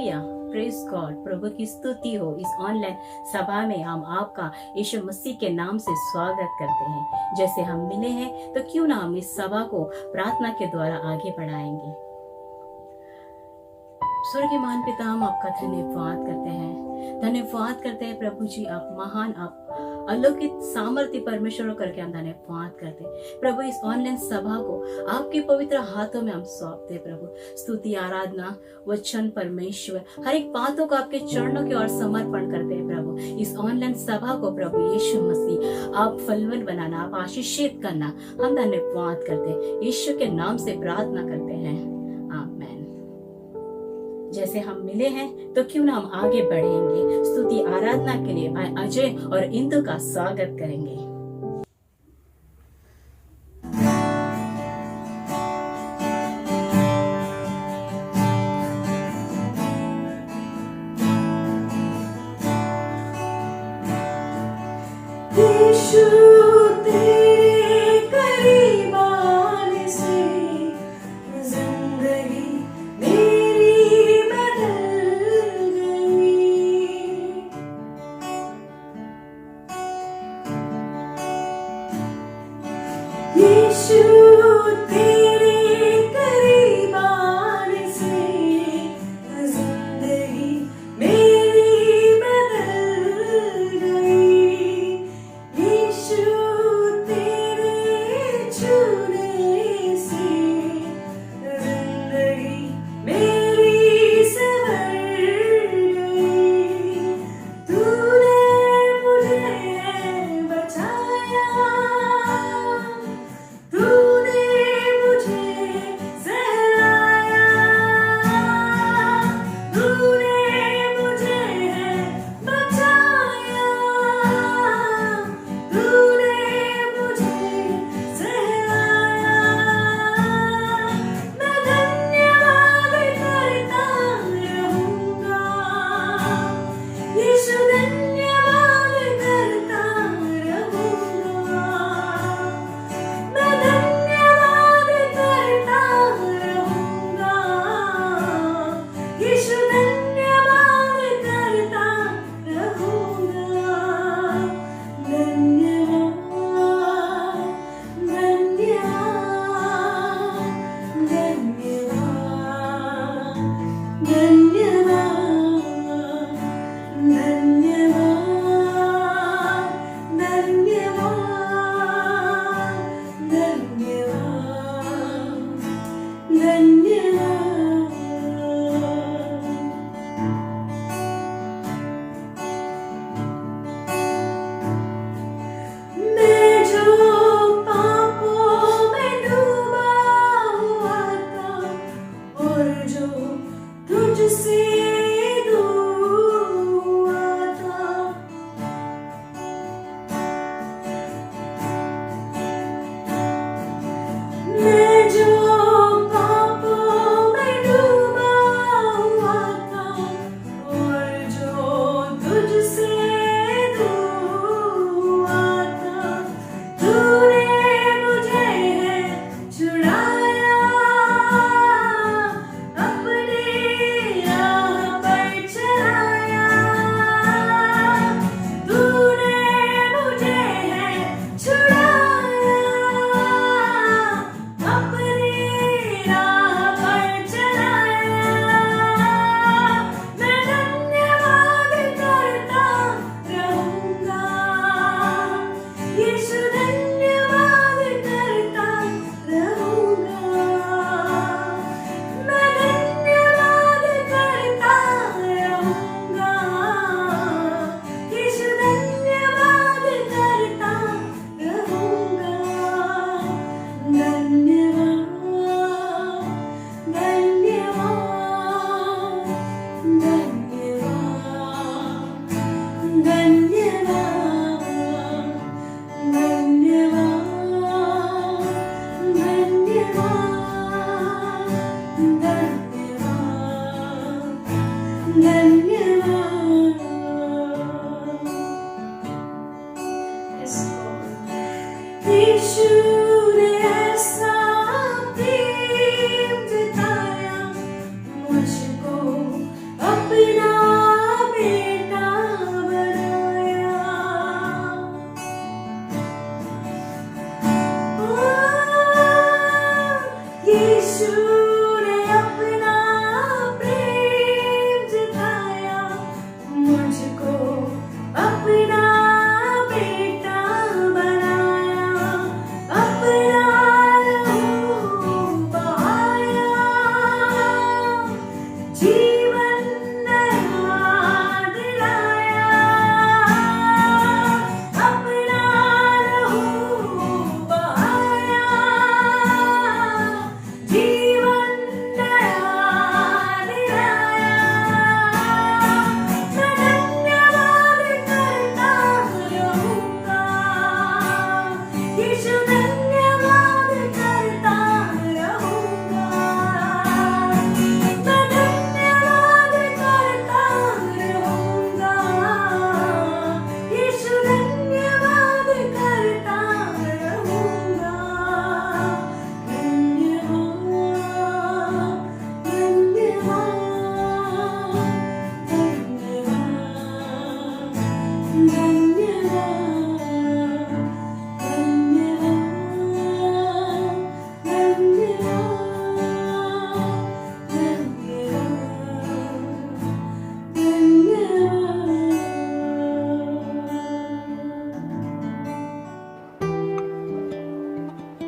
Hallelujah, praise God, प्रभु की स्तुति हो। इस ऑनलाइन सभा में हम आपका यीशु मसीह के नाम से स्वागत करते हैं। जैसे हम मिले हैं तो क्यों ना हम इस सभा को प्रार्थना के द्वारा आगे बढ़ाएंगे। स्वर्गीय महान पिता, हम आपका धन्यवाद करते हैं प्रभु जी। आप महान, आप अलौकिक सामर्थ्य परमेश्वर करके हम धन्यवाद करते हैं प्रभु। इस ऑनलाइन सभा को आपके पवित्र हाथों में हम सौंपते हैं प्रभु। स्तुति, आराधना, वचन, परमेश्वर, हर एक बातों को आपके चरणों की ओर समर्पण करते हैं प्रभु। इस ऑनलाइन सभा को प्रभु यीशु मसीह आप फलवन बनाना, आप आशीषित करना, हम धन्यवाद करते हैं। यीशु के नाम से प्रार्थना करते हैं, आमीन। जैसे हम मिले हैं तो क्यों ना हम आगे बढ़ेंगे। स्तुति आराधना के लिए भाई अजय और इंदु का स्वागत करेंगे।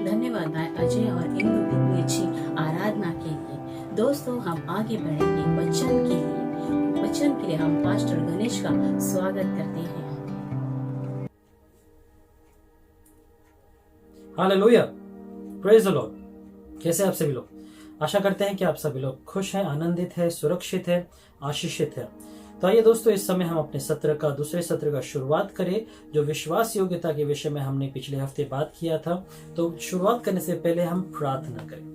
धन्यवाद अजय और इंदु इतनी अच्छी आराधना के लिए। दोस्तों, हम आगे बढ़ेंगे वचन के लिए हम पास्टर गणेश का स्वागत करते हैं। Hallelujah, praise the Lord. कैसे आप सभी लोग? आशा करते हैं कि आप सभी लोग खुश हैं, आनंदित है, सुरक्षित है, आशीषित है। तो आइए दोस्तों, इस समय हम अपने दूसरे सत्र का शुरुआत करें, जो विश्वास योग्यता के विषय में हमने पिछले हफ्ते बात किया था। तो शुरुआत करने से पहले हम प्रार्थना करें।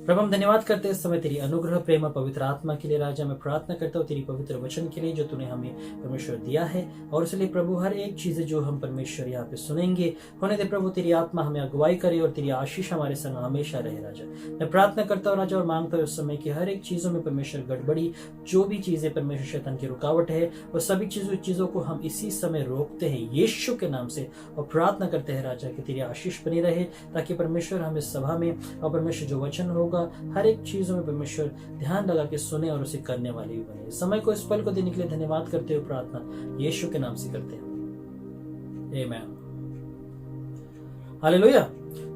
प्रभु, हम धन्यवाद करते हैं इस समय तेरी अनुग्रह, प्रेम और पवित्र आत्मा के लिए। राजा, मैं प्रार्थना करता हूँ तेरी पवित्र वचन के लिए जो तूने हमें परमेश्वर दिया है, और इसलिए प्रभु हर एक चीज जो हम परमेश्वर यहाँ पे सुनेंगे, होने दे प्रभु तेरी आत्मा हमें अगुवाई करे और तेरी आशीष हमारे संग हमेशा रहे। राजा, मैं प्रार्थना करता हूँ राजा और मांगता हूँ उस समय की हर एक चीजों में परमेश्वर गड़बड़ी, जो भी चीजें परमेश्वर शैतान की रुकावट है, वो सभी चीजों को हम इसी समय रोकते हैं यीशु के नाम से, और प्रार्थना करते हैं राजा कि तेरी आशीष बनी रहे, ताकि परमेश्वर हमें सभा में और परमेश्वर जो वचन होगा हर एक चीजों में परमेश्वर ध्यान लगा के सुने और उसे करने वाले भी बने। इस समय को, इस पल को देने के लिए धन्यवाद करते हुए प्रार्थना यीशु के नाम से करते हैं, आमीन। हालेलुया।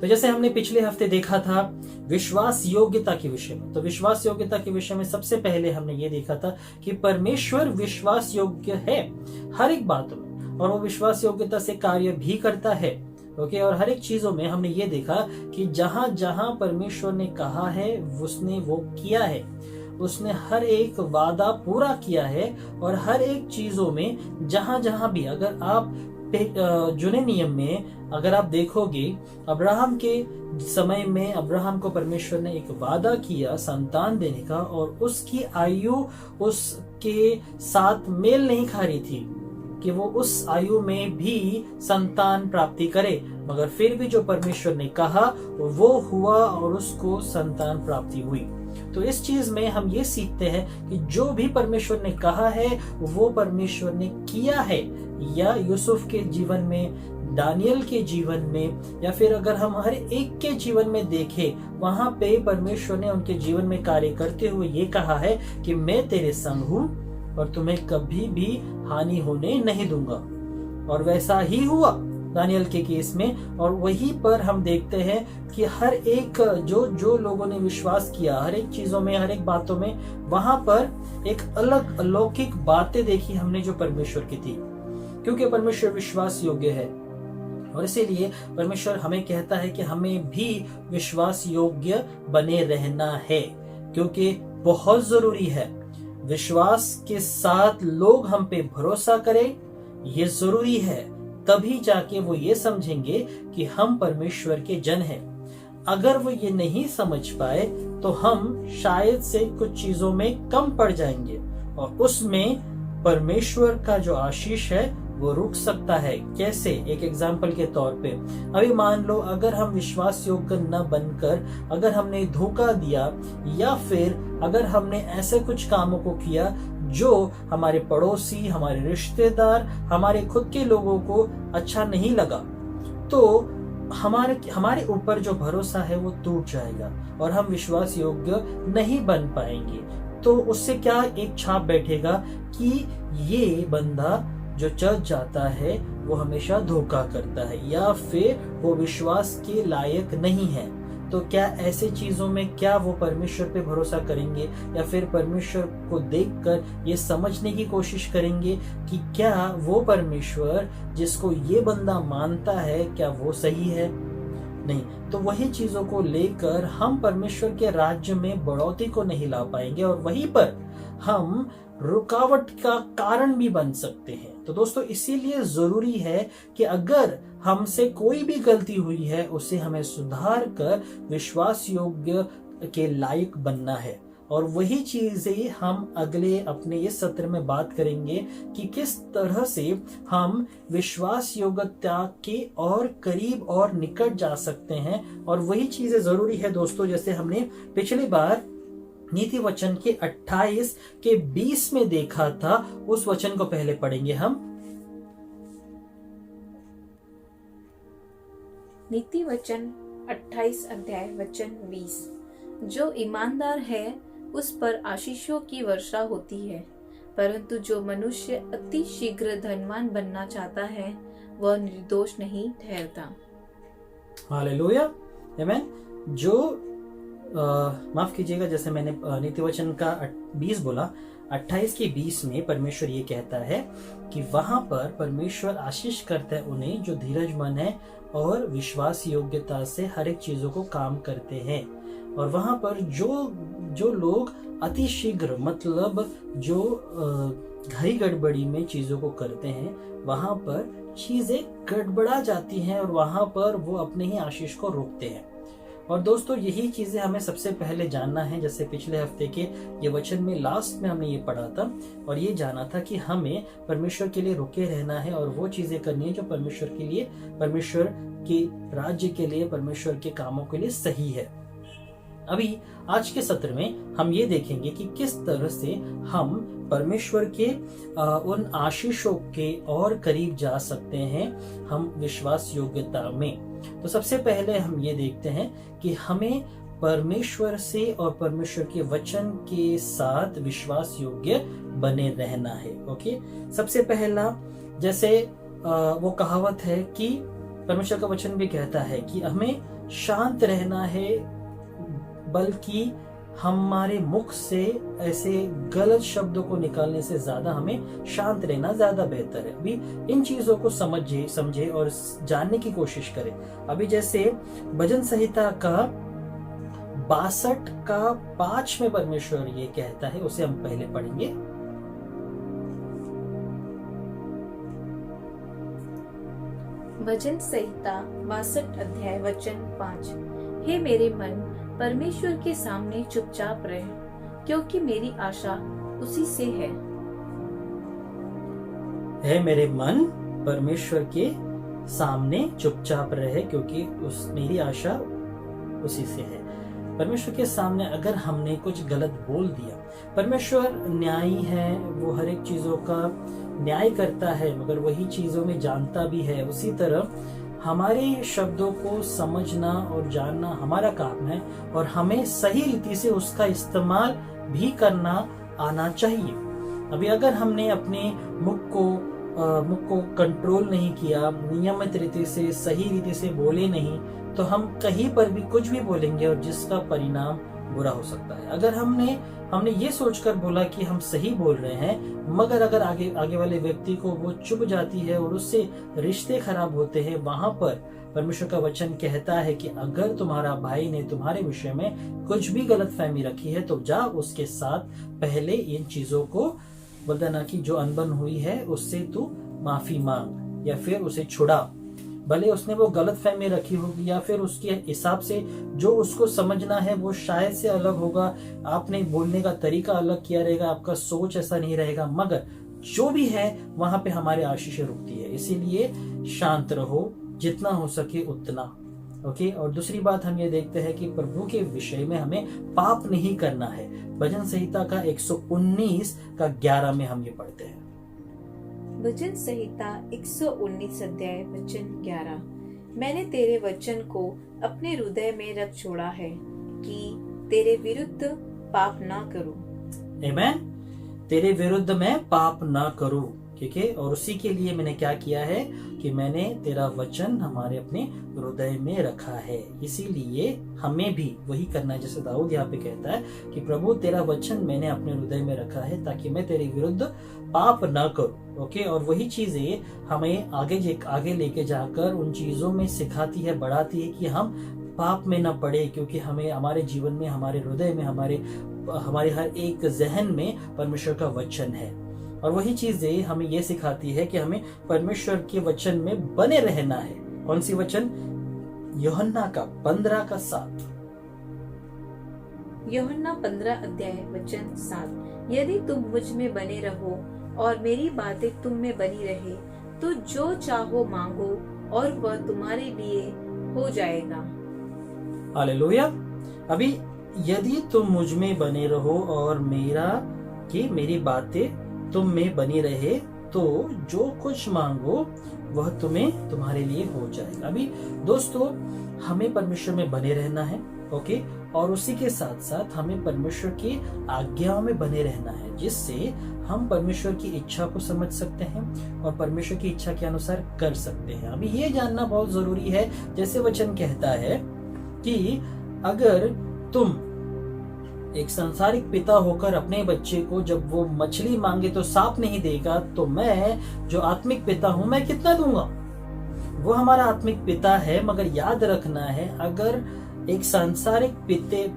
तो जैसे हमने पिछले हफ्ते देखा था विश्वास योग्यता के विषय में, तो विश्वास योग्यता के विषय में सबसे पहले हमने ये देखा था कि परमेश्वर विश्वास योग्य है हर एक बात में, और वो विश्वास योग्यता से कार्य भी करता है। ओके, और हर एक चीजों में हमने ये देखा कि जहां जहां परमेश्वर ने कहा है उसने वो किया है, उसने हर एक वादा पूरा किया है। और हर एक चीजों में जहां जहां भी, अगर आप जुने नियम में अगर आप देखोगे, अब्राहम के समय में अब्राहम को परमेश्वर ने एक वादा किया संतान देने का, और उसकी आयु उसके साथ मेल नहीं खा रही थी कि वो उस आयु में भी संतान प्राप्ति करे, मगर फिर भी जो परमेश्वर ने कहा वो हुआ और उसको संतान प्राप्ति हुई। तो इस चीज में हम ये सीखते हैं कि जो भी परमेश्वर ने कहा है वो परमेश्वर ने किया है। या यूसुफ के जीवन में, दानियल के जीवन में, या फिर अगर हम हर एक के जीवन में देखें, वहां पे परमेश्वर ने उनके जीवन में कार्य करते हुए ये कहा है कि मैं तेरे संग हूं और तुम्हें कभी भी हानि होने नहीं दूंगा। और वैसा ही हुआ दानियल के केस में। और वहीं पर हम देखते हैं कि हर एक जो लोगों ने विश्वास किया हर एक चीजों में, हर एक बातों में, वहां पर एक अलग अलौकिक बातें देखी हमने जो परमेश्वर की थी, क्योंकि परमेश्वर विश्वास योग्य है। और इसीलिए परमेश्वर हमें कहता है कि हमें भी विश्वास योग्य बने रहना है, क्योंकि बहुत जरूरी है। विश्वास के साथ लोग हम पे भरोसा करें, ये जरूरी है, तभी जाके वो ये समझेंगे कि हम परमेश्वर के जन हैं। अगर वो ये नहीं समझ पाए तो हम शायद से कुछ चीजों में कम पड़ जाएंगे, और उसमें परमेश्वर का जो आशीष है वो रुक सकता है। कैसे? एक एग्जाम्पल के तौर पे, अभी मान लो अगर हम विश्वास योग्य न बनकर अगर हमने धोखा दिया, या फिर अगर हमने ऐसे कुछ कामों को किया जो हमारे पड़ोसी, हमारे रिश्तेदार, हमारे खुद के लोगों को अच्छा नहीं लगा, तो हमारे ऊपर जो भरोसा है वो टूट जाएगा और हम विश्वास योग्य नहीं बन पाएंगे। तो उससे क्या एक छाप बैठेगा कि ये बंदा जो चर्च जाता है वो हमेशा धोखा करता है या फिर वो विश्वास के लायक नहीं है। तो क्या ऐसे चीजों में क्या वो परमेश्वर पे भरोसा करेंगे या फिर परमेश्वर को देखकर ये समझने की कोशिश करेंगे कि क्या वो परमेश्वर जिसको ये बंदा मानता है क्या वो सही है? नहीं। तो वही चीजों को लेकर हम परमेश्वर के राज्य में बढ़ोतरी को नहीं ला पाएंगे और वहीं पर हम रुकावट का कारण भी बन सकते हैं। तो दोस्तों इसीलिए जरूरी है कि अगर हमसे कोई भी गलती हुई है उसे हमें सुधार कर विश्वास योग्य के लायक बनना है। और वही चीजें हम अगले अपने इस सत्र में बात करेंगे कि किस तरह से हम विश्वास योग्यता के और करीब और निकट जा सकते हैं। और वही चीजें जरूरी है दोस्तों, जैसे हमने पिछली बार नीति वचन के 28 के 20 में देखा था, उस वचन को पहले पढ़ेंगे हम। नीति वचन 28 अध्याय वचन 20। जो ईमानदार है उस पर आशीषों की वर्षा होती है, परंतु जो मनुष्य अति शीघ्र धनवान बनना चाहता है वह निर्दोष नहीं ठहरता। हालेलुया, आमेन। जो माफ कीजिएगा, जैसे मैंने नीति वचन का 20 बोला, 28 के 20 में परमेश्वर ये कहता है कि वहां पर परमेश्वर आशीष करता है उन्हें जो धीरजमंद है और विश्वास योग्यता से हर एक चीजों को काम करते हैं। और वहां पर जो लोग अति शीघ्र मतलब जो घड़ी गड़बड़ी में चीजों को करते हैं, वहां पर चीजें गड़बड़ा जाती हैं और वहां पर वो अपने ही आशीष को रोकते हैं। और दोस्तों यही चीजें हमें सबसे पहले जानना है। जैसे पिछले हफ्ते के ये वचन में लास्ट में हमने ये पढ़ा था और ये जाना था कि हमें परमेश्वर के लिए रुके रहना है और वो चीजें करनी है जो परमेश्वर के लिए, परमेश्वर के राज्य के लिए, परमेश्वर के कामों के लिए सही है। अभी आज के सत्र में हम ये देखेंगे कि किस तरह से हम परमेश्वर के उन आशीषों के और करीब जा सकते हैं हम विश्वास योग्यता में। तो सबसे पहले हम ये देखते हैं कि हमें परमेश्वर से और परमेश्वर के वचन के साथ विश्वास योग्य बने रहना है। ओके, सबसे पहला, जैसे वो कहावत है कि परमेश्वर का वचन भी कहता है कि हमें शांत रहना है, बल्कि हमारे मुख से ऐसे गलत शब्दों को निकालने से ज्यादा हमें शांत रहना ज्यादा बेहतर है। अभी इन चीजों को समझे और जानने की कोशिश करें। अभी जैसे भजन संहिता का 62 का 5 में परमेश्वर ये कहता है, उसे हम पहले पढ़ेंगे। भजन संहिता 62 अध्याय वचन 5। हे मेरे मन, परमेश्वर के सामने चुपचाप रह, क्योंकि मेरी आशा उसी से है। हे मेरे मन, परमेश्वर के सामने चुपचाप रहे क्योंकि मेरी आशा उसी से है। परमेश्वर के सामने अगर हमने कुछ गलत बोल दिया, परमेश्वर न्यायी है, वो हर एक चीजों का न्याय करता है, मगर वही चीजों में जानता भी है। उसी तरह हमारे शब्दों को समझना और जानना हमारा काम है और हमें सही रीति से उसका इस्तेमाल भी करना आना चाहिए। अभी अगर हमने अपने मुख को कंट्रोल नहीं किया, नियमित रीति से, सही रीति से बोले नहीं, तो हम कहीं पर भी कुछ भी बोलेंगे और जिसका परिणाम बुरा हो सकता है। अगर हमने ये सोचकर बोला कि हम सही बोल रहे हैं, मगर अगर आगे वाले व्यक्ति को वो चुभ जाती है और उससे रिश्ते खराब होते हैं, वहां पर परमेश्वर का वचन कहता है कि अगर तुम्हारा भाई ने तुम्हारे विषय में कुछ भी गलतफहमी रखी है तो जा उसके साथ पहले इन चीजों को बताना कि जो अनबन हुई है उससे तू माफी मांग या फिर उसे छुड़ा। भले उसने वो गलत फहमी रखी होगी या फिर उसके हिसाब से जो उसको समझना है वो शायद से अलग होगा, आपने बोलने का तरीका अलग किया रहेगा, आपका सोच ऐसा नहीं रहेगा, मगर जो भी है वहां पे हमारे आशीष रुकती है। इसीलिए शांत रहो जितना हो सके उतना। ओके, और दूसरी बात हम ये देखते हैं कि प्रभु के विषय में हमें पाप नहीं करना है। भजन संहिता का 119 का 11 में हम ये पढ़ते हैं। भजन संहिता 119 अध्याय वचन 11। मैंने तेरे वचन को अपने हृदय में रख छोड़ा है कि तेरे विरुद्ध पाप ना करूं। आमीन। तेरे विरुद्ध मैं पाप ना करूं, ठीक है। और उसी के लिए मैंने क्या किया है कि मैंने तेरा वचन हमारे अपने हृदय में रखा है। इसीलिए हमें भी वही करना है, जैसे दाऊद यहाँ पे कहता है कि प्रभु तेरा वचन मैंने अपने हृदय में रखा है ताकि मैं तेरे विरुद्ध पाप ना करूं। ओके। और वही चीजें हमें आगे लेके जाकर उन चीजों में सिखाती है, बढ़ाती है कि हम पाप में न पड़े, क्योंकि हमें हमारे जीवन में, हमारे हृदय में, हमारे हर एक जहन में परमेश्वर का वचन है। और वही चीजें हमें ये सिखाती है कि हमें परमेश्वर के वचन में बने रहना है। कौन सी वचन? यूहन्ना का 15:7। यूहन्ना 15 अध्याय वचन 7। यदि तुम मुझ में बने रहो और मेरी बातें तुम में बनी रहे तो जो चाहो मांगो और वह तुम्हारे लिए हो जाएगा। हालेलुया। अभी यदि तुम मुझ में बने रहो और मेरी बातें तुम में बनी रहे तो जो कुछ मांगो वह तुम्हारे लिए हो जाएगा। अभी दोस्तों, हमें परमेश्वर में बने रहना है, ओके। और उसी के साथ साथ हमें परमेश्वर की आज्ञाओं में बने रहना है, जिससे हम परमेश्वर की इच्छा को समझ सकते हैं और परमेश्वर की इच्छा के अनुसार कर सकते हैं। अभी ये जानना बहुत जरूरी है, जैसे वचन कहता है कि अगर तुम एक सांसारिक पिता होकर अपने बच्चे को जब वो मछली मांगे तो सांप नहीं देगा, तो मैं जो आत्मिक पिता हूं मैं कितना दूंगा? वो हमारा आत्मिक पिता है। मगर याद रखना है, अगर एक सांसारिक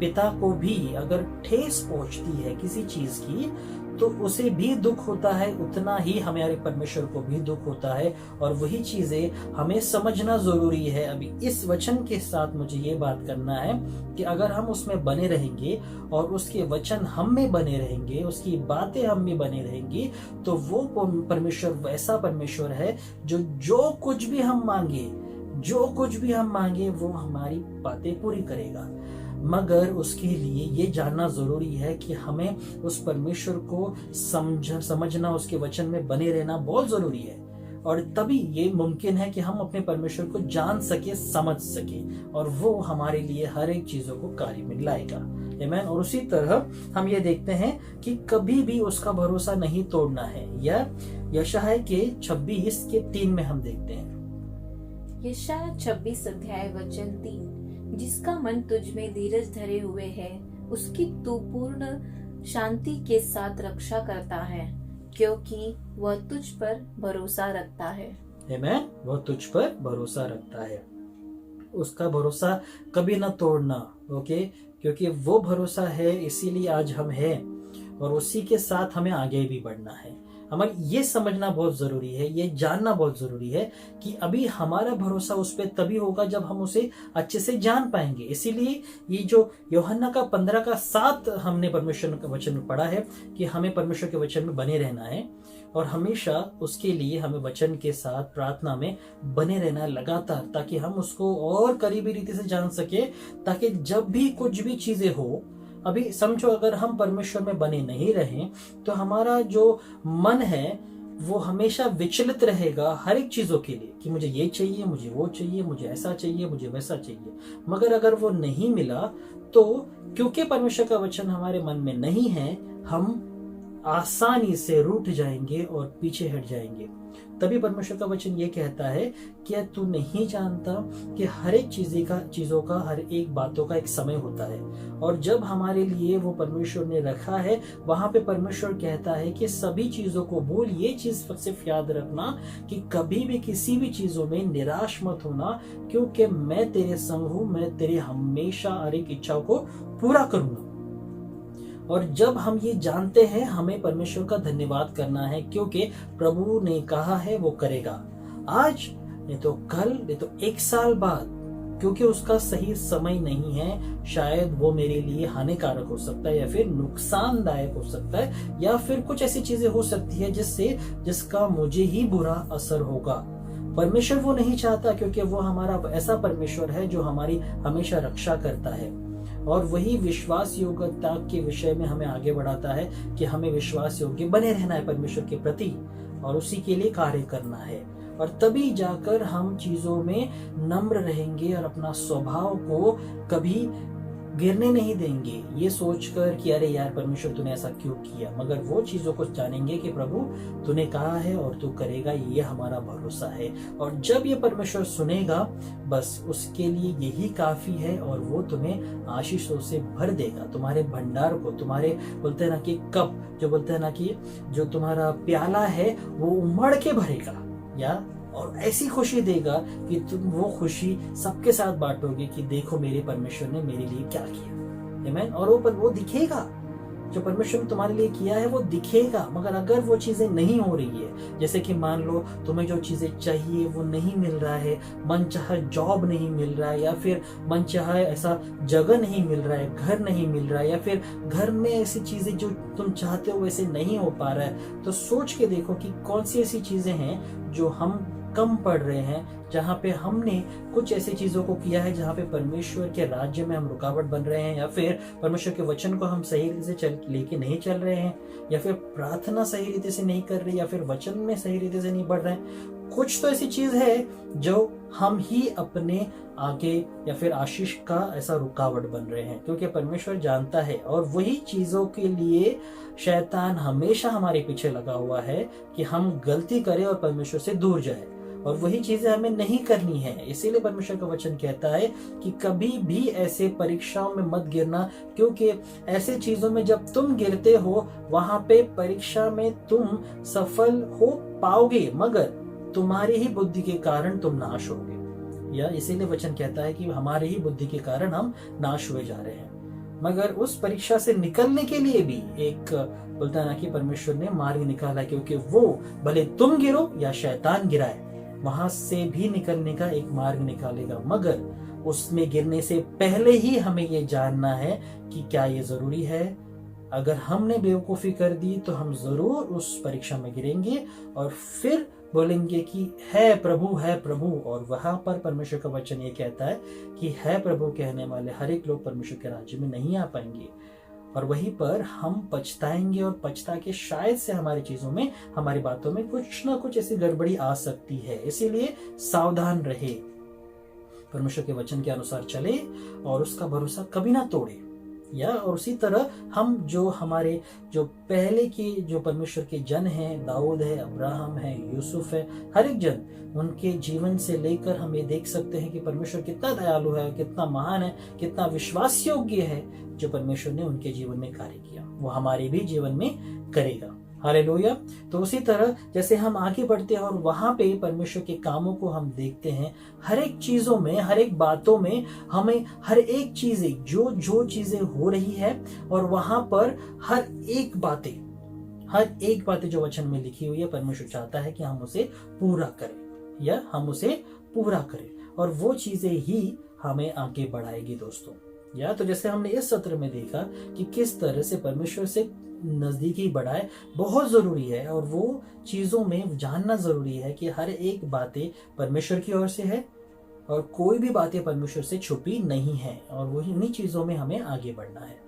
पिता को भी अगर ठेस पहुंचती है किसी चीज की तो उसे भी दुख होता है, उतना ही हमारे परमेश्वर को भी दुख होता है। और वही चीजें हमें समझना जरूरी है। अभी इस वचन के साथ मुझे ये बात करना है कि अगर हम उसमें बने रहेंगे और उसके वचन हम में बने रहेंगे, उसकी बातें हम में बने रहेंगी, तो वो परमेश्वर वैसा परमेश्वर है जो कुछ भी हम मांगे वो हमारी बातें पूरी करेगा। मगर उसके लिए ये जानना जरूरी है कि हमें उस परमेश्वर को समझना, उसके वचन में बने रहना बहुत जरूरी है। और तभी ये मुमकिन है कि हम अपने परमेश्वर को जान सके, समझ सके, और वो हमारे लिए हर एक चीजों को कार्य में लाएगा। आमीन। और उसी तरह हम ये देखते हैं कि कभी भी उसका भरोसा नहीं तोड़ना है। यह यशायाह के 26:3 में हम देखते हैं। यशायाह 26 अध्याय वचन 3। जिसका मन तुझ में धीरज धरे हुए है उसकी तू पूर्ण शांति के साथ रक्षा करता है, क्योंकि वह तुझ पर भरोसा रखता है। आमीन। वह तुझ पर भरोसा रखता है। उसका भरोसा कभी ना तोड़ना, ओके। क्योंकि वो भरोसा है, इसीलिए आज हम हैं, और उसी के साथ हमें आगे भी बढ़ना है। हमें ये समझना बहुत जरूरी है, ये जानना बहुत जरूरी है कि अभी हमारा भरोसा उस पर तभी होगा जब हम उसे अच्छे से जान पाएंगे। इसीलिए ये जो यूहन्ना का 15:7 हमने परमेश्वर के वचन में पढ़ा है कि हमें परमेश्वर के वचन में बने रहना है, और हमेशा उसके लिए हमें वचन के साथ प्रार्थना में बने रहना है लगातार, ताकि हम उसको और करीबी रीति से जान सके, ताकि जब भी कुछ भी चीजें हो, अभी समझो अगर हम परमेश्वर में बने नहीं रहें तो हमारा जो मन है वो हमेशा विचलित रहेगा हर एक चीजों के लिए कि मुझे ये चाहिए, मुझे वो चाहिए, मुझे ऐसा चाहिए, मुझे वैसा चाहिए। मगर अगर वो नहीं मिला तो क्योंकि परमेश्वर का वचन हमारे मन में नहीं है, हम आसानी से रूठ जाएंगे और पीछे हट जाएंगे। तभी परमेश्वर का वचन ये कहता है कि तू नहीं जानता कि हर एक चीजों का हर एक बातों का एक समय होता है, और जब हमारे लिए वो परमेश्वर ने रखा है वहां पे परमेश्वर कहता है कि सभी चीजों को भूल, ये चीज सिर्फ याद रखना कि कभी भी किसी भी चीजों में निराश मत होना, क्योंकि मैं तेरे संग हूं, मैं तेरे हमेशा हर एक इच्छाओं को पूरा करूंगा। और जब हम ये जानते हैं, हमें परमेश्वर का धन्यवाद करना है, क्योंकि प्रभु ने कहा है वो करेगा। आज नहीं तो कल, नहीं तो 1 साल बाद, क्योंकि उसका सही समय नहीं है। शायद वो मेरे लिए हानिकारक हो सकता है, या फिर नुकसानदायक हो सकता है, या फिर कुछ ऐसी चीजें हो सकती है जिसका मुझे ही बुरा असर होगा। परमेश्वर वो नहीं चाहता, क्योंकि वो हमारा ऐसा परमेश्वर है जो हमारी हमेशा रक्षा करता है, और वही विश्वास योग्यता के विषय में हमें आगे बढ़ाता है कि हमें विश्वास योग्य बने रहना है परमेश्वर के प्रति, और उसी के लिए कार्य करना है। और तभी जाकर हम चीजों में नम्र रहेंगे और अपना स्वभाव को कभी गिरने नहीं देंगे ये सोचकर कि अरे यार परमेश्वर तूने ऐसा क्यों किया, मगर वो चीजों को जानेंगे कि प्रभु तूने कहा है और तू करेगा, ये हमारा भरोसा है। और जब ये परमेश्वर सुनेगा बस उसके लिए यही काफी है और वो तुम्हें आशीषों से भर देगा, तुम्हारे भंडार को, तुम्हारे बोलते हैं ना कि कप, जो बोलते हैं ना कि जो तुम्हारा प्याला है वो उमड़ के भरेगा या और ऐसी खुशी देगा कि तुम वो खुशी सबके साथ बांटोगे कि देखो मेरे परमेश्वर ने मेरे लिए क्या किया। आमीन। और वो दिखेगा, जो परमेश्वर ने तुम्हारे लिए किया है वो दिखेगा। मगर अगर वो चीजें नहीं हो रही है, जैसे कि मान लो तुम्हें जो चीजें चाहिए वो नहीं मिल रहा है, मन चाहा जॉब नहीं मिल रहा है, या फिर मन चाहा ऐसा जगह नहीं मिल रहा है, घर नहीं मिल रहा है, या फिर घर में ऐसी चीजें जो तुम चाहते हो वैसे नहीं हो पा रहा है, तो सोच के देखो कि कौन सी ऐसी चीजें हैं जो हम कम पड़ रहे हैं, जहाँ पे हमने कुछ ऐसी चीजों को किया है जहाँ पे परमेश्वर के राज्य में हम रुकावट बन रहे हैं, या फिर परमेश्वर के वचन को हम सही रीति से लेके नहीं चल रहे हैं, या फिर प्रार्थना सही रीति से नहीं कर रहे, या फिर वचन में सही रीति से नहीं बढ़ रहे हैं। कुछ तो ऐसी चीज है जो हम ही अपने आगे या फिर आशीष का ऐसा रुकावट बन रहे हैं, क्योंकि परमेश्वर जानता है और वही चीजों के लिए शैतान हमेशा हमारे पीछे लगा हुआ है कि हम गलती करें और परमेश्वर से दूर जाए, और वही चीजें हमें नहीं करनी है। इसीलिए परमेश्वर का वचन कहता है कि कभी भी ऐसे परीक्षाओं में मत गिरना, क्योंकि ऐसे चीजों में जब तुम गिरते हो वहां पे परीक्षा में तुम सफल हो पाओगे, मगर तुम्हारी ही बुद्धि के कारण तुम नाश होगे। या इसीलिए वचन कहता है कि हमारे ही बुद्धि के कारण हम नाश हुए जा रहे हैं। मगर उस परीक्षा से निकलने के लिए भी एक बोलता है ना कि परमेश्वर ने मार्ग निकाला, क्योंकि वो भले तुम गिरो या शैतान गिराए, वहां से भी निकलने का एक मार्ग निकालेगा। मगर उसमें गिरने से पहले ही हमें ये जानना है कि क्या ये जरूरी है। अगर हमने बेवकूफी कर दी तो हम जरूर उस परीक्षा में गिरेंगे और फिर बोलेंगे कि है प्रभु। और वहां पर परमेश्वर का वचन ये कहता है कि है प्रभु कहने वाले हर एक लोग परमेश्वर के राज्य में नहीं आ पाएंगे, और वहीं पर हम पछताएंगे, और पछता के शायद से हमारी चीजों में, हमारी बातों में कुछ ना कुछ ऐसी गड़बड़ी आ सकती है। इसीलिए सावधान रहे, परमेश्वर के वचन के अनुसार चले और उसका भरोसा कभी ना तोड़े। या और उसी तरह हम जो हमारे जो पहले की जो परमेश्वर के जन हैं, दाऊद है, अब्राहम है, यूसुफ है, हर एक जन, उनके जीवन से लेकर हम ये देख सकते हैं कि परमेश्वर कितना दयालु है, कितना महान है, कितना विश्वास योग्य है। जो परमेश्वर ने उनके जीवन में कार्य किया वो हमारे भी जीवन में करेगा। हालेलुया। तो उसी तरह जैसे हम आगे बढ़ते हैं और वहां पे परमेश्वर के कामों को हम देखते हैं, हर एक चीजों में, हर एक बातों में हमें हर एक चीजें जो चीजें हो रही है, और वहां पर हर एक बातें जो वचन में लिखी हुई है, परमेश्वर चाहता है कि हम उसे पूरा करें या हम उसे पूरा करें, और वो चीजें ही हमें आगे बढ़ाएगी दोस्तों। या तो जैसे हमने इस सत्र में देखा कि किस तरह से परमेश्वर से नजदीकी बढ़ाए बहुत जरूरी है, और वो चीजों में जानना जरूरी है कि हर एक बातें परमेश्वर की ओर से है और कोई भी बातें परमेश्वर से छुपी नहीं है, और वही उन्हीं चीजों में हमें आगे बढ़ना है।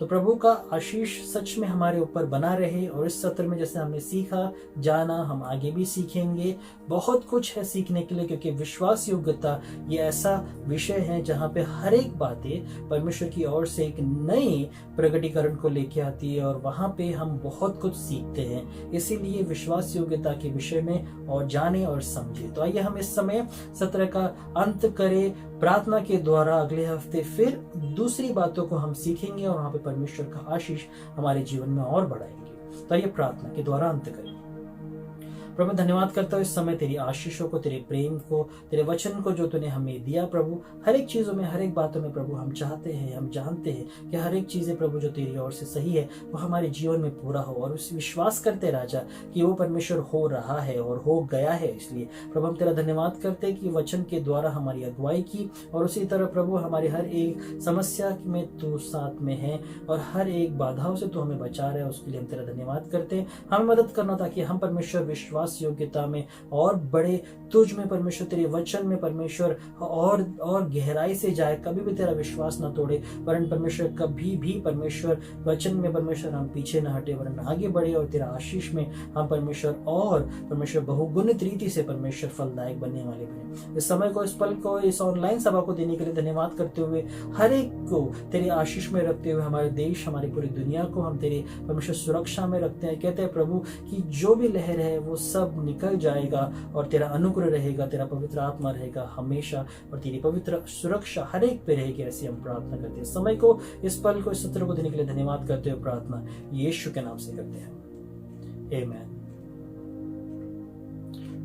तो प्रभु का आशीष सच में हमारे ऊपर बना रहे, और इस सत्र में जैसे हमने सीखा, जाना, हम आगे भी सीखेंगे। बहुत कुछ है सीखने के लिए, क्योंकि विश्वास योग्यता ये ऐसा विषय है जहाँ पे हर एक बातें परमेश्वर की ओर से एक नई प्रकटीकरण को लेके आती है, और वहाँ पे हम बहुत कुछ सीखते हैं। इसीलिए विश्वास योग्यता के विषय में और जाने और समझे। तो आइए हम इस समय सत्र का अंत करें प्रार्थना के द्वारा। अगले हफ्ते फिर दूसरी बातों को हम सीखेंगे और वहां पे परमेश्वर का आशीष हमारे जीवन में और बढ़ाएंगे। तो ये प्रार्थना के द्वारा अंत करें। प्रभु धन्यवाद करता हूँ इस समय तेरी आशीषों को, तेरे प्रेम को, तेरे वचन को जो तूने हमें दिया प्रभु। हर एक चीजों में, हर एक बातों में प्रभु हम चाहते हैं, हम जानते हैं कि हर एक चीजें प्रभु जो तेरी ओर से सही है वो हमारे जीवन में पूरा हो, और उस विश्वास करते राजा कि वो परमेश्वर हो रहा है और हो गया है। इसलिए प्रभु हम तेरा धन्यवाद करते हैं कि वचन के द्वारा हमारी अगुवाई की, और उसी तरह प्रभु हमारी हर एक समस्या में तू साथ में है, और हर एक बाधाओं से तू हमें बचा रहा है। उसके लिए हम तेरा धन्यवाद करते हैं। हमें मदद करना ताकि हम परमेश्वर विश्वास विश्वास योग्यता में और बढ़े, तुझ में परमेश्वर, तेरे वचन में परमेश्वर और गहराई से जाए, कभी भी तेरा विश्वास न तोड़े, वरन परमेश्वर कभी भी परमेश्वर वचन में परमेश्वर हम पीछे न हटे, वरन आगे बढ़े और तेरा आशीष में हम परमेश्वर और परमेश्वर बहुगुणित रीति से परमेश्वर फलदायक बनने वाले बने। इस समय को, इस पल को, इस ऑनलाइन सभा को देने के लिए धन्यवाद करते हुए, हर एक को तेरे आशीष में रखते हुए, हमारे देश, हमारी पूरी दुनिया को हम तेरे परमेश्वर सुरक्षा में रखते हैं। कहते हैं प्रभु कि जो भी लहर है वो सब निकल जाएगा और तेरा अनुग्रह रहेगा, तेरा पवित्र आत्मा रहेगा हमेशा और तेरी पवित्र सुरक्षा हर एक पे रहेगी। ऐसी हम प्रार्थना करते हैं। समय को, इस पल को, इस सत्र को देने के लिए धन्यवाद करते हुए प्रार्थना यीशु के नाम से करते हैं, आमीन।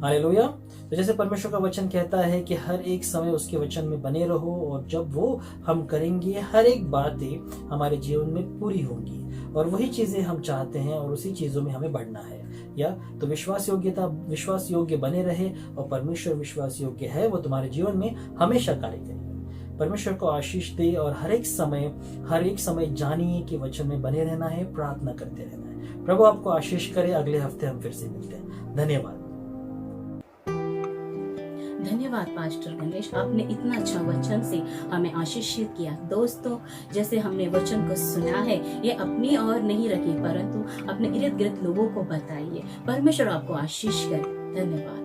हालेलुया। तो जैसे परमेश्वर का वचन कहता है कि हर एक समय उसके वचन में बने रहो, और जब वो हम करेंगे हर एक बातें हमारे जीवन में पूरी होंगी, और वही चीजें हम चाहते हैं और उसी चीजों में हमें बढ़ना है। या तो विश्वास योग्य बने रहे, और परमेश्वर विश्वास योग्य है, वो तुम्हारे जीवन में हमेशा कार्य करेगा। परमेश्वर को आशीष दे, और हर एक समय जानिए कि वचन में बने रहना है, प्रार्थना करते रहना है। प्रभु आपको आशीष करे। अगले हफ्ते हम फिर से मिलते हैं। धन्यवाद। धन्यवाद पास्टर गणेश, आपने इतना अच्छा वचन से हमें आशीषित किया। दोस्तों, जैसे हमने वचन को सुना है, ये अपनी ओर नहीं रखिए, परंतु अपने इर्द गिर्द लोगों को बताइए। परमेश्वर आपको आशीष करे। धन्यवाद।